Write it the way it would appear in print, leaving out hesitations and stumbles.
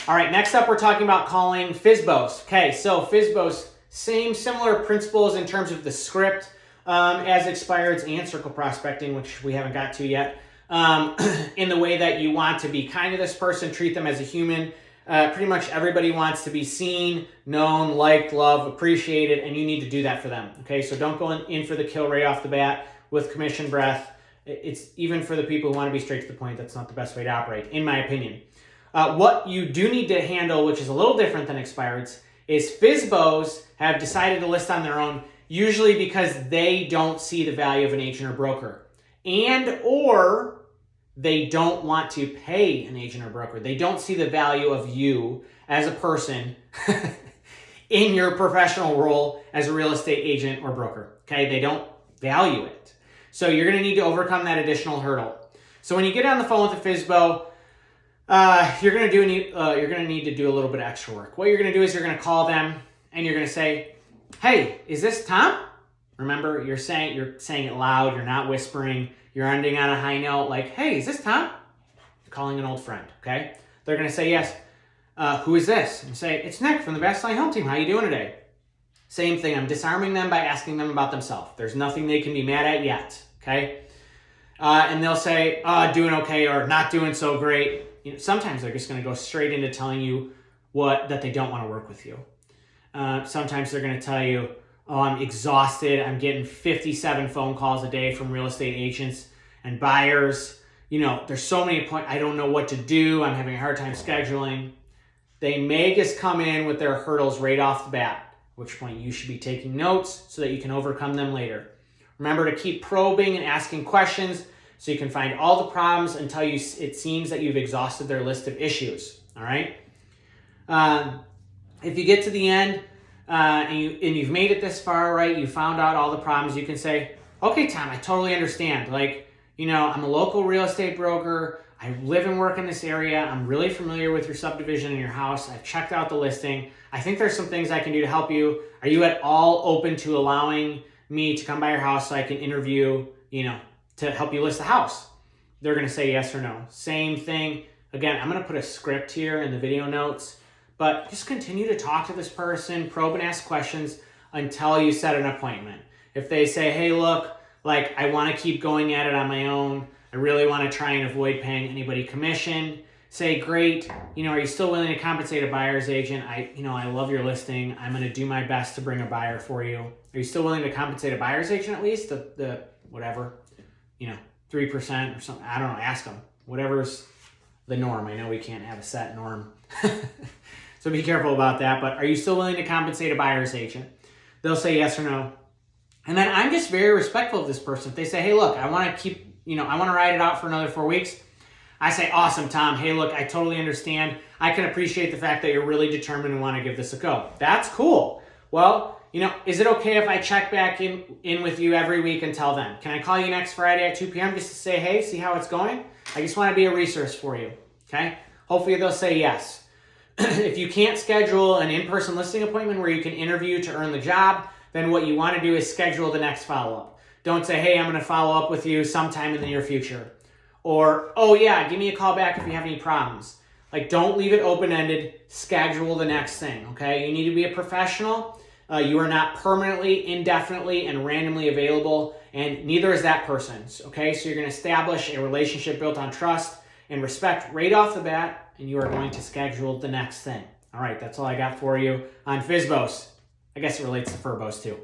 All right, next up, we're talking about calling FSBOs. Okay, so FSBOs, similar principles in terms of the script as expireds and circle prospecting, which we haven't got to yet, in the way that you want to be kind to this person, treat them as a human. Pretty much everybody wants to be seen, known, liked, loved, appreciated, and you need to do that for them. Okay, so don't go in for the kill right off the bat with commission breath. It's even for the people who want to be straight to the point, that's not the best way to operate, in my opinion. What you do need to handle, which is a little different than expireds, is FSBOs have decided to list on their own, usually because they don't see the value of an agent or broker, and or they don't want to pay an agent or broker. They don't see the value of you as a person in your professional role as a real estate agent or broker. Okay, they don't value it. So you're going to need to overcome that additional hurdle. So when you get on the phone with a FSBO, you're going to need to do a little bit of extra work. What you're going to do is you're going to call them and you're going to say, "Hey, is this Tom?" Remember, you're saying it loud. You're not whispering. You're ending on a high note, like, "Hey, is this Tom?" You're calling an old friend. Okay? They're going to say yes. Who is this? And say, "It's Nick from the Best Line Home Team. How you doing today?" Same thing. I'm disarming them by asking them about themselves. There's nothing they can be mad at yet. Okay? And they'll say, "Doing okay," or "Not doing so great." Sometimes they're just going to go straight into telling you that they don't want to work with you. Sometimes they're going to tell you, "Oh, I'm exhausted. I'm getting 57 phone calls a day from real estate agents and buyers. There's so many points. I don't know what to do. I'm having a hard time scheduling." They may just come in with their hurdles right off the bat, at which point you should be taking notes so that you can overcome them later. Remember to keep probing and asking questions so you can find all the problems until it seems that you've exhausted their list of issues. All right? If you get to the end and you've made it this far, right, you found out all the problems, you can say, "Okay, Tom, I totally understand. I'm a local real estate broker. I live and work in this area. I'm really familiar with your subdivision and your house. I've checked out the listing. I think there's some things I can do to help you. Are you at all open to allowing me to come by your house so I can interview, to help you list the house?" They're going to say yes or no. Same thing. Again, I'm going to put a script here in the video notes, but just continue to talk to this person, probe and ask questions until you set an appointment. If they say, "Hey, look, I want to keep going at it on my own. I really want to try and avoid paying anybody commission," say, "Great. Are you still willing to compensate a buyer's agent? I love your listing. I'm going to do my best to bring a buyer for you. Are you still willing to compensate a buyer's agent at least? The whatever, 3% or something." I don't know. Ask them. Whatever's the norm. I know we can't have a set norm. So be careful about that. But are you still willing to compensate a buyer's agent? They'll say yes or no. And then I'm just very respectful of this person. If they say, "Hey, look, I want to ride it out for another 4 weeks," I say, "Awesome, Tom. Hey, look, I totally understand. I can appreciate the fact that you're really determined and want to give this a go. That's cool. Well, is it okay if I check back in with you every week until then? Can I call you next Friday at 2 p.m. just to say, hey, see how it's going? I just want to be a resource for you." Okay? Hopefully they'll say yes. If you can't schedule an in-person listing appointment where you can interview to earn the job, then what you want to do is schedule the next follow-up. Don't say, "Hey, I'm going to follow up with you sometime in the near future." Or, "Oh yeah, give me a call back if you have any problems." Don't leave it open-ended. Schedule the next thing, okay? You need to be a professional. You are not permanently, indefinitely, and randomly available, and neither is that person, okay? So you're going to establish a relationship built on trust and respect right off the bat, and you are going to schedule the next thing. All right, that's all I got for you on FSBOs. I guess it relates to FRBOs too.